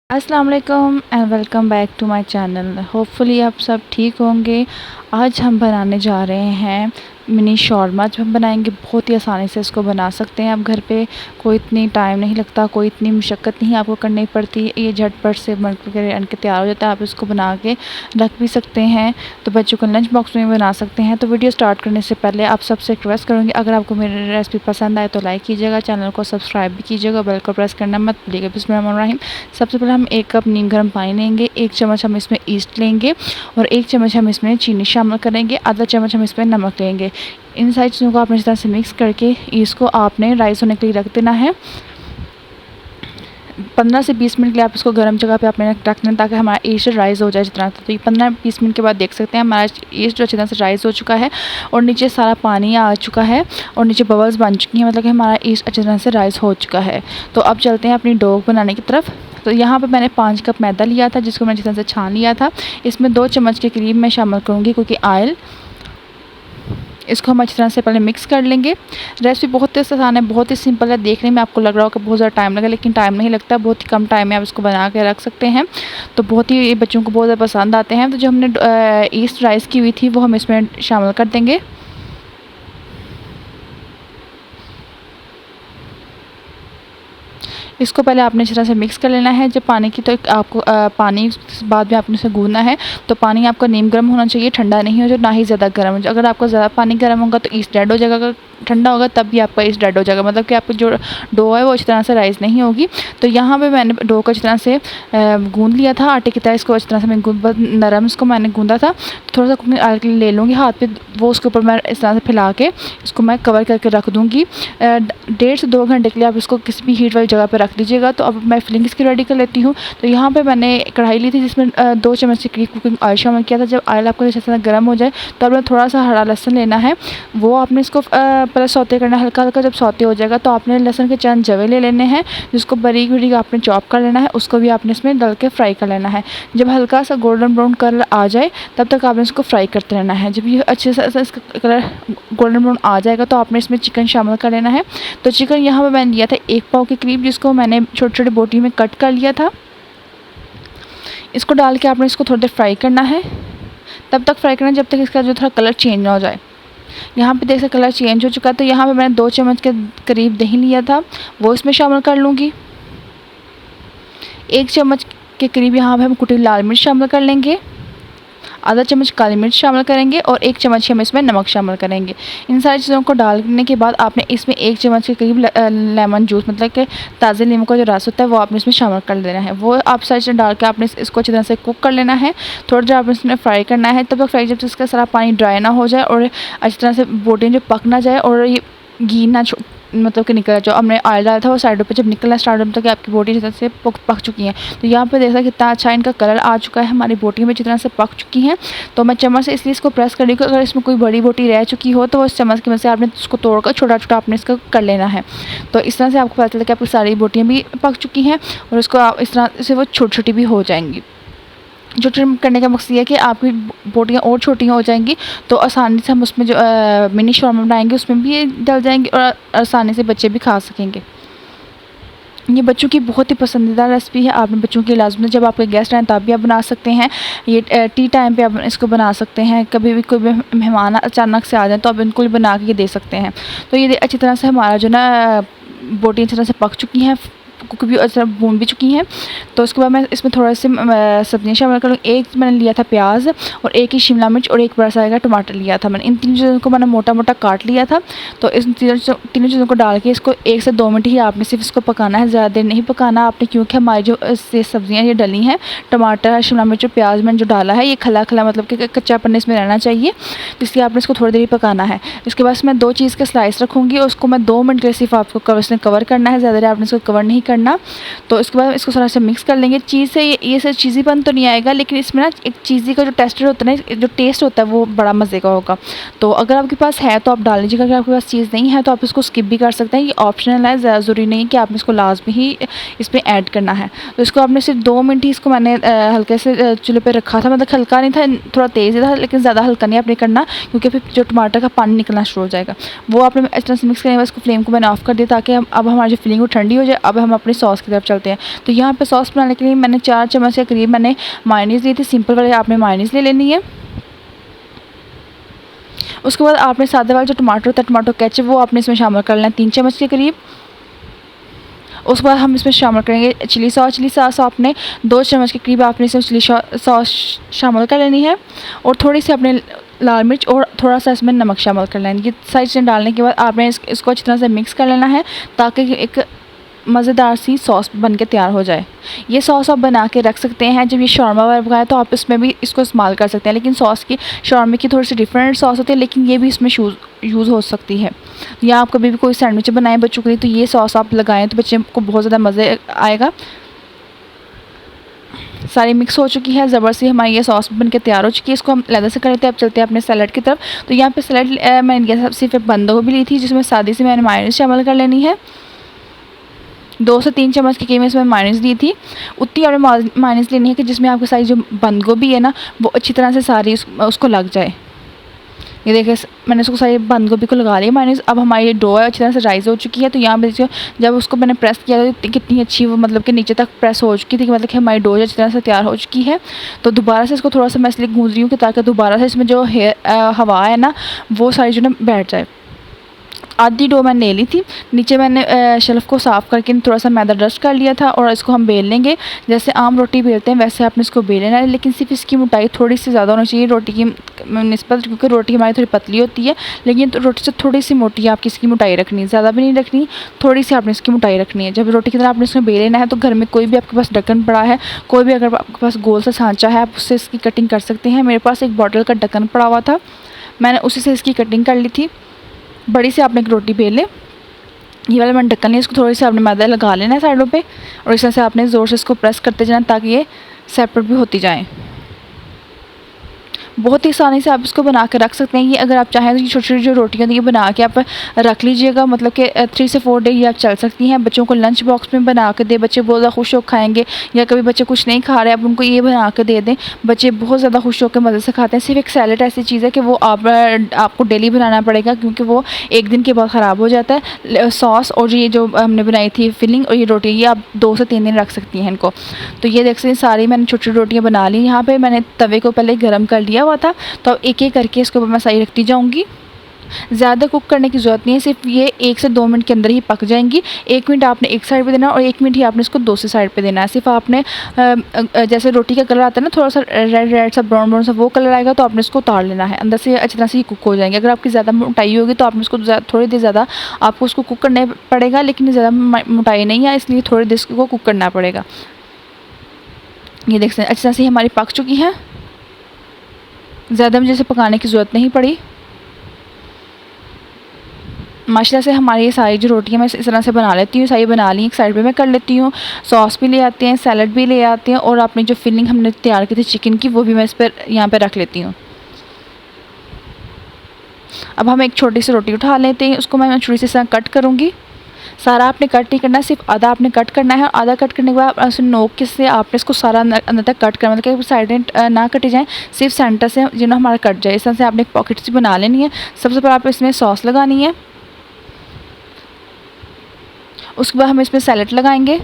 अस्सलाम वालेकुम and welcome back to my channel. Hopefully आप सब ठीक होंगे। आज हम बनाने जा रहे हैं मिनी शॉर्मा। जो हम बनाएंगे बहुत ही आसानी से इसको बना सकते हैं आप घर पे। कोई इतनी टाइम नहीं लगता, कोई इतनी मुशक्क़त नहीं आपको करनी पड़ती। ये झटपट से बन के तैयार हो जाता है। आप इसको बना के रख भी सकते हैं, तो बच्चों को लंच बॉक्स में बना सकते हैं। तो वीडियो स्टार्ट करने से पहले आप सबसे रिक्वेस्ट करूँगी, अगर आपको मेरी रेसिपी पसंद आए तो लाइक कीजिएगा, चैनल को सब्सक्राइब भी कीजिएगा, बेल को प्रेस करना मत भूलिएगा। बिस्मिल्लाहिर्रहमानिर्रहीम। सबसे पहले हम 1 कप नीम गर्म पानी लेंगे, 1 चम्मच हम इसमें ईस्ट लेंगे और 1 चम्मच हम इसमें चीनी शामिल करेंगे, आधा चम्मच हम इसमें नमक लेंगे। इन सारी चीज़ों को आपने इस तरह से मिक्स करके इसको आपने राइस होने के लिए रख देना है। 15 से 20 मिनट के लिए आप इसको गर्म जगह पे आपने रखना है, ताकि हमारा ईस्ट राइस हो जाए जितना। तो ये 15-20 मिनट के बाद देख सकते हैं हमारा ईस्ट अच्छी तरह से राइस हो चुका है और नीचे सारा पानी आ चुका है और नीचे बबल्स बन चुकी हैं, मतलब कि हमारा ईस्ट अच्छी तरह से राइस हो चुका है। तो अब चलते हैं अपनी डो बनाने की तरफ। तो यहाँ पे मैंने 5 कप मैदा लिया था, जिसको मैंने अच्छी तरह से छान लिया था। इसमें 2 चम्मच के करीब मैं शामिल करूँगी क्योंकि ऑयल। इसको हम अच्छी तरह से पहले मिक्स कर लेंगे। रेसिपी बहुत ही आसान है, बहुत ही सिंपल है। देखने में आपको लग रहा होगा बहुत ज़्यादा टाइम लगा, लेकिन टाइम नहीं लगता। बहुत ही कम टाइम में आप इसको बना के रख सकते हैं। तो बहुत ही बच्चों को बहुत ज़्यादा पसंद आते हैं। तो जो हमने ईस्ट राइस की हुई थी वो हम इसमें शामिल कर देंगे। इसको पहले आपने इस तरह से मिक्स कर लेना है। जब पानी की, तो आपको पानी बाद में आपने इसे गूंदना है। तो पानी आपका नीम गर्म होना चाहिए, ठंडा नहीं हो जाए, ना ही ज़्यादा गर्म हो जाए। अगर आपका ज़्यादा पानी गर्म होगा तो ईस्ट डेड हो जाएगा, अगर ठंडा होगा तब भी आपका ईस्ट डेड हो जाएगा, मतलब कि आपकी जो डो है वो अच्छी तरह से राइस नहीं होगी। तो यहाँ पे मैंने डो को अच्छी तरह से गूंद लिया था आटे की तरह। इसको अच्छी तरह से मैं नरम इसको मैंने गूंदा था। थोड़ा सा कुकिंग ऑयल ले लूँगी हाथ पे, वो उसके ऊपर मैं इस तरह से फैला के इसको मैं कवर करके रख दूँगी। 1.5 से 2 घंटे के लिए आप इसको किसी भी हीट वाली जगह पर रख दीजिएगा। तो अब मैं फिलिंग इसकी रेडी कर लेती हूँ। तो यहाँ पे मैंने कढ़ाई ली थी, जिसमें 2 चम्मच के करीब कुकिंग ऑयल शामिल किया था। जब ऑयल आपको अच्छी तरह गर्म हो जाए तो आपने थोड़ा सा हरा लहसुन लेना है, वो आपने इसको पहले सौते करना है हल्का हल्का। जब सौते हो जाएगा तो आपने लहसुन के चंद जवे ले लेने हैं, जिसको बारीक बारीक आपने चॉप कर लेना है। उसको भी आपने इसमें डाल के फ्राई कर लेना है। जब हल्का सा गोल्डन ब्राउन कलर आ जाए तब तक आपने इसको फ्राई करते रहना है। जब ये अच्छे से इसका कलर गोल्डन ब्राउन आ जाएगा तो आपने इसमें चिकन शामिल कर लेना है। तो चिकन यहाँ पर मैंने लिया था 1 पाव के करीब, जिसको मैंने छोटी छोटी बोटी में कट कर लिया था। इसको डाल के आपने इसको थोड़ी देर फ्राई करना है। तब तक फ्राई करना जब तक इसका जो थोड़ा कलर चेंज ना हो जाए। यहाँ पे देख सकते कलर चेंज हो चुका है। तो यहाँ पे मैंने 2 चम्मच के करीब दही लिया था, वो इसमें शामिल कर लूँगी। 1 चम्मच के करीब यहाँ पे हम कुटी लाल मिर्च शामिल कर लेंगे, आधा चम्मच काली मिर्च शामिल करेंगे और 1 चम्मच हम इसमें नमक शामिल करेंगे। इन सारी चीज़ों को डालने के बाद आपने इसमें 1 चम्मच के करीब लेमन जूस, मतलब कि ताज़े नींबू का जो रस होता है, वो आपने इसमें शामिल कर देना है। वो आप सारी चीज़ें डाल के आपने इसको अच्छी तरह से कुक कर लेना है। थोड़ी देर आपने इसमें फ्राई करना है, तब तक फ्राई जब तक इसका सारा पानी ड्राई ना हो जाए और अच्छी तरह से बोटियाँ जो पक ना जाए और ये घी ना मतलब कि निकल, जो हमने ऑयल डाला था वो साइडों पे जब निकलना स्टार्ट हो, तो कि आपकी बोटी जिस से पक चुकी हैं। तो यहाँ पे देखा कितना अच्छा इनका कलर आ चुका है, हमारी बोटियाँ भी जिस तरह से पक चुकी हैं। तो मैं चम्मच से इसलिए इसको प्रेस कर रही हूँ, अगर इसमें कोई बड़ी बोटी रह चुकी हो तो उस चम्मच की मदद से आपने उसको तोड़कर छोटा छोटा आपने इसका कर लेना है। तो इस तरह से आपको पता चलता है कि आपकी सारी बोटियाँ भी पक चुकी हैं और उसको आप इस तरह से वो छोटी छोटी भी हो जाएंगी। जो ट्रिम करने का मकसद ये है कि आपकी बोटियाँ और छोटी हो जाएंगी, तो आसानी से हम उसमें जो मिनी शॉर्मा बनाएंगे उसमें भी ये डल जाएंगे और आसानी से बच्चे भी खा सकेंगे। ये बच्चों की बहुत ही पसंदीदा रेसिपी है। आपने बच्चों के लाजमी, जब आपके गेस्ट आएँ तब भी आप बना सकते हैं। ये टी टाइम पे आप इसको बना सकते हैं। कभी भी कोई भी मेहमान अचानक से आ जाए तो आप इनको भी बना के दे सकते हैं। तो ये अच्छी तरह से हमारा जो ना बोटियाँ अच्छी तरह से पक चुकी हैं, कुक भी अच्छी तरह भून भी चुकी हैं। तो उसके बाद मैं इसमें थोड़ा से सब्जियाँ शामिल करूँ। 1 मैंने लिया था प्याज और 1 ही शिमला मिर्च और 1 बड़ा साइज़ का टमाटर लिया था। मैंने इन 3 चीज़ों को मैंने मोटा मोटा काट लिया था। तो इस तीनों चीज़ों को डाल के इसको 1 से 2 मिनट ही आपने सिर्फ इसको पकाना है, ज़्यादा देर नहीं पकाना आपने, क्योंकि हमारी जो सब्जियाँ ये डली हैं, टमाटर शिमला मिर्च और प्याज मैंने जो डाला है, ये खला खला मतलब कि कच्चापन इसमें रहना चाहिए, इसलिए आपने इसको थोड़ी देर ही पकाना है। इसके बाद मैं 2 चीज़ के स्लाइस रखूँगी और उसको मैं 2 मिनट के लिए सिर्फ आपको कवर करना है, ज़्यादा देर आपने इसको कवर नहीं करना। तो इसके बाद इसको थोड़ा सा मिक्स कर लेंगे। चीज़ से ये से चीज़ीपन तो नहीं आएगा, लेकिन इसमें ना एक चीज़ी का जो टेस्टर होता है ना, जो टेस्ट होता है वो बड़ा मज़े का होगा। तो अगर आपके पास है तो आप डाल लीजिएगा, अगर आपके पास चीज़ नहीं है तो आप इसको स्किप भी कर सकते हैं। ये ऑप्शनल है, ज़रूरी नहीं कि आपने इसको लाजमी ही इसमें ऐड करना है। तो इसको आपने सिर्फ 2 मिनट ही इसको मैंने हल्के से चूल्हे पर रखा था, मतलब हल्का नहीं था, थोड़ा तेज़ था, लेकिन ज़्यादा हल्का नहीं आपने करना, क्योंकि फिर जो टमाटर का पानी निकलना शुरू हो जाएगा। वो आपने इस तरह से मिक्स करने के बाद इसको फ्लेम को मैंने ऑफ़ कर दिया, ताकि अब हमारी जो फिलिंग वो ठंडी हो जाए। अब हम अपनी सॉस की तरफ चलते हैं। तो यहाँ पे सॉस बनाने के लिए मैंने 4 चम्मच के करीब मैंने मायोनीज़ ली थी। सिंपल वाली आपने मायोनीज़ ले लेनी है। उसके बाद आपने सादा वाला जो टमाटर होता है, टमाटो केचप, वो आपने इसमें शामिल कर लेना है 3 चम्मच के करीब। उसके बाद हम इसमें शामिल करेंगे चिली सॉस। चिली सॉस आपने 2 चम्मच के करीब आपने इसमें चिली सॉस शामिल कर लेनी है, और थोड़ी सी अपने लाल मिर्च और थोड़ा सा इसमें नमक शामिल कर लेना है। ये सारी चीज़ें डालने के बाद आपने इसको अच्छी तरह से मिक्स कर लेना है, ताकि एक मज़ेदार सी सॉस बन के तैयार हो जाए। ये सॉस आप बना के रख सकते हैं। जब ये शौरमा वगैरह बनाए तो आप इसमें भी इसको इस्तेमाल कर सकते हैं, लेकिन सॉस की शौरमे की थोड़ी सी डिफरेंट सॉस होती है, लेकिन ये भी इसमें यूज़ हो सकती है। या आप कभी भी कोई सैंडविच बनाएं बच्चों के लिए, तो ये सॉस आप लगाएं तो बच्चे को बहुत ज़्यादा मज़े आएगा। सारी मिक्स हो चुकी है, ज़बरदस्ती हमारी ये सॉस बन के तैयार हो चुकी है। इसको हम अलग से कर लेते हैं। अब चलते हैं अपने सैलड की तरफ। तो यहाँ पे सैलड मैंने लिया सिर्फ बंद गोभी ली थी, जिसमें सादी सी मैंने मायोनीज़ शामिल कर लेनी है। 2 से 3 चम्मच की कीमत इसमें मायोनीज़ दी थी। उतनी आपने मायोनीज़ लेनी है कि जिसमें आपकी सारी जो बंद गोभी है ना, वो अच्छी तरह से सारी उसको लग जाए। ये देखिए मैंने उसको सारी बंद गोभी को लगा लिया मायोनीज़। अब हमारी डो है अच्छी तरह से राइज़ हो चुकी है। तो यहाँ पे देखिए जब उसको मैंने प्रेस किया तो कितनी अच्छी वो मतलब कि नीचे तक प्रेस हो चुकी थी, कि मतलब कि हमारी डो अच्छी तरह से तैयार हो चुकी है। तो दोबारा से इसको थोड़ा सा मैं इसलिए गूँज रही हूँ कि ताकि दोबारा से इसमें जो हवा है ना, वो सारी जो ना बैठ जाए। आधी डो मैंने ले ली थी। नीचे मैंने शेल्फ को साफ़ करके थोड़ा सा मैदा डस्ट कर लिया था, और इसको हम बेल लेंगे। जैसे आम रोटी बेलते हैं वैसे आपने इसको बेल लेना है, लेकिन सिर्फ इसकी मोटाई थोड़ी सी ज़्यादा होनी चाहिए रोटी की निस्बत, क्योंकि रोटी हमारी थोड़ी पतली होती है, लेकिन तो रोटी से थोड़ी सी मोटी आपकी इसकी मोटाई रखनी है, ज़्यादा भी नहीं रखनी, थोड़ी सी आपने इसकी मोटाई रखनी है। जब रोटी की तरह आपने इसमें बेल लेना है, तो घर में कोई भी आपके पास ढक्कन पड़ा है, कोई भी अगर आपके पास गोल सा सांचा है, आप उससे इसकी कटिंग कर सकते हैं। मेरे पास एक बॉटल का ढक्कन पड़ा हुआ था, मैंने उसी से इसकी कटिंग कर ली थी। बड़ी से आपने एक रोटी बेल लें। ये वाला मैंने ढक्कन लिया, इसको थोड़ी सी आपने मैदा लगा लेना है साइडों पे, और इस तरह से आपने ज़ोर से इसको प्रेस करते जाना ताकि ये सेपरेट भी होती जाएँ। बहुत ही आसानी से आप इसको बना के रख सकते हैं। ये अगर आप चाहें तो ये छोटी छोटी जो रोटियाँ ये बना के आप रख लीजिएगा, मतलब कि 3 से 4 डे ये आप चल सकती हैं। बच्चों को लंच बॉक्स में बना के दें, बच्चे बहुत ज़्यादा खुश होकर खाएंगे। या कभी बच्चे कुछ नहीं खा रहे, आप उनको ये बना के दे दें, बच्चे बहुत ज़्यादा खुश होकर मज़े से खाते हैं। सिर्फ एक सैलेड ऐसी चीज़ है कि वो आपको डेली बनाना पड़ेगा, क्योंकि वो एक दिन के बाद ख़राब हो जाता है। सॉस और ये जो हमने बनाई थी फिलिंग और ये रोटी, ये आप 2 से 3 दिन रख सकती हैं इनको। तो ये देख सकते हैं सारी मैंने छोटी छोटी रोटियाँ बना ली। यहाँ पर मैंने तवे को पहले गर्म कर लिया हुआ था, तो अब एक एक करके इसके ऊपर मैं सही रखती जाऊंगी। ज़्यादा कुक करने की ज़रूरत नहीं है, सिर्फ ये 1 से 2 मिनट के अंदर ही पक जाएंगी। 1 मिनट आपने एक साइड पे देना और 1 मिनट ही आपने इसको दूसरी साइड पे देना है। सिर्फ आपने जैसे रोटी का कलर आता है ना, थोड़ा सा रेड रेड सा ब्राउन ब्राउन सा वो कलर आएगा, तो आपने इसको उतार लेना है। अंदर से अच्छी तरह से ये कुक हो जाएंगे। अगर आपकी ज़्यादा मोटाई होगी तो आपने इसको थोड़ी देर ज़्यादा आपको उसको कुक करना पड़ेगा, लेकिन ज़्यादा मोटाई नहीं है, इसलिए थोड़ी देर इसको कुक करना पड़ेगा। ये देख सकते हैं अच्छी तरह से हमारी पक चुकी है, ज़्यादा मुझे इसे पकाने की ज़रूरत नहीं पड़ी। माशाल्लाह से हमारी ये सारी जो रोटियाँ मैं इस तरह से बना लेती हूँ, सारी बना ली एक साइड पे मैं कर लेती हूँ। सॉस भी ले आते हैं, सैलड भी ले आते हैं, और अपनी जो फिलिंग हमने तैयार की थी चिकन की, वो भी मैं इस पर यहाँ पे रख लेती हूँ। अब हम एक छोटी सी रोटी उठा लेते हैं, उसको मैं छोटी सी कट करूँगी। सारा आपने कट नहीं करना, सिर्फ आधा आपने कट करना है। आधा कट करने के बाद उस नोक से आपने इसको सारा अंदर तक कट करना, मतलब कि साइडें ना कटी जाएँ, सिर्फ सेंटर से जिन्होंने हमारा कट जाए। इस तरह से आपने एक पॉकेट सी बना लेनी है। सबसे पहले आप इसमें सॉस लगानी है, उसके बाद हम इसमें सैलेड लगाएंगे,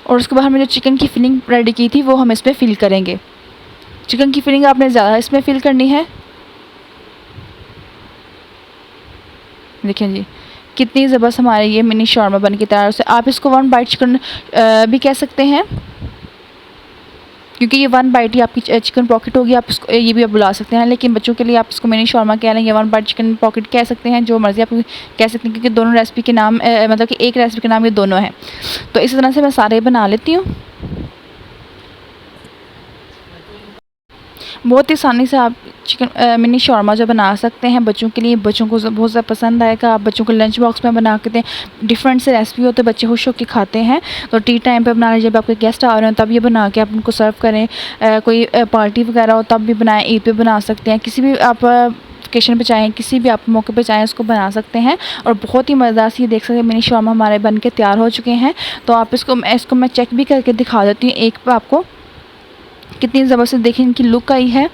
और उसके बाद हमने जो चिकन की फिलिंग रेडी की थी वो हम इसमें फिल करेंगे। चिकन की फिलिंग आपने ज़्यादा इसमें फिल करनी है। देखें जी कितनी ज़बरदस्त हमारे ये मिनी शॉर्मा बन के तैयार है। आप इसको 1 बाइट चिकन भी कह सकते हैं, क्योंकि ये 1 बाइट ही आपकी चिकन पॉकेट होगी। आप इसको ये भी आप बुला सकते हैं, लेकिन बच्चों के लिए आप इसको मिनी शॉर्मा कह लें या 1 बाइट चिकन पॉकेट कह सकते हैं, जो मर्ज़ी आप कह सकते हैं, क्योंकि दोनों रेसिपी के नाम मतलब कि एक रेसिपी के नाम ये दोनों हैं। तो इस तरह से मैं सारे बना लेती हूँ। बहुत ही आसानी से आप चिकन मिनी शॉर्मा जो बना सकते हैं बच्चों के लिए। बच्चों को बहुत ज़्यादा पसंद आएगा। आप बच्चों को लंच बॉक्स में बना के दें, डिफरेंट से रेसिपी होते हैं, बच्चे खुश होकर खाते हैं। तो टी टाइम पे बना लीजिए, जब आपके गेस्ट आ रहे हैं तब ये बना के आप उनको सर्व करें। कोई पार्टी वगैरह हो तब भी बनाएं, ईद पे बना सकते हैं, किसी भी आप ओकेशन पे चाहें, किसी भी आप मौके पे चाहें उसको बना सकते हैं। और बहुत ही मज़ेदार सी देख सकते हैं मिनी शॉर्मा हमारे बन के तैयार हो चुके हैं। तो आप इसको मैं चेक भी करके दिखा देती हूँ एक पे आपको कितनी ज़बरदस्त देखिए इनकी लुक आई है।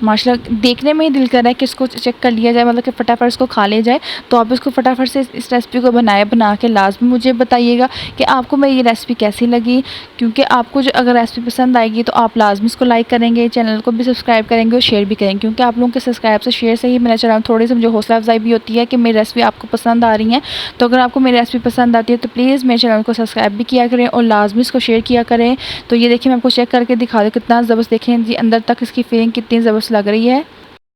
माशाल्लाह देखने में ही दिल कर रहा है कि इसको चेक कर लिया जाए, मतलब कि फटाफट इसको खा लिया जाए। तो आप इसको फटाफट से इस रेसिपी को बना के लाज़मी मुझे बताइएगा कि आपको मेरी ये रेसिपी कैसी लगी। क्योंकि आपको जो अगर रेसिपी पसंद आएगी तो आप लाज़मी इसको लाइक करेंगे, चैनल को भी सब्सक्राइब करेंगे और शेयर भी करेंगे, क्योंकि आप लोगों के सब्सक्राइब से शेयर से ही मेरा चैनल थोड़ी सी मुझे हौसला अफजाई भी होती है कि मेरी रेसिपी आपको पसंद आ रही है। तो अगर आपको मेरी रेसिपी पसंद आती है तो प्लीज़ मेरे चैनल को सब्सक्राइब भी किया करें और लाज़मी इसको शेयर किया करें। तो ये देखिए मैं आपको चेक करके दिखा दूँ कितना ज़बरदस्त, देखें जी अंदर तक इसकी फीलिंग कितनी ज़बरदस्त लग रही है।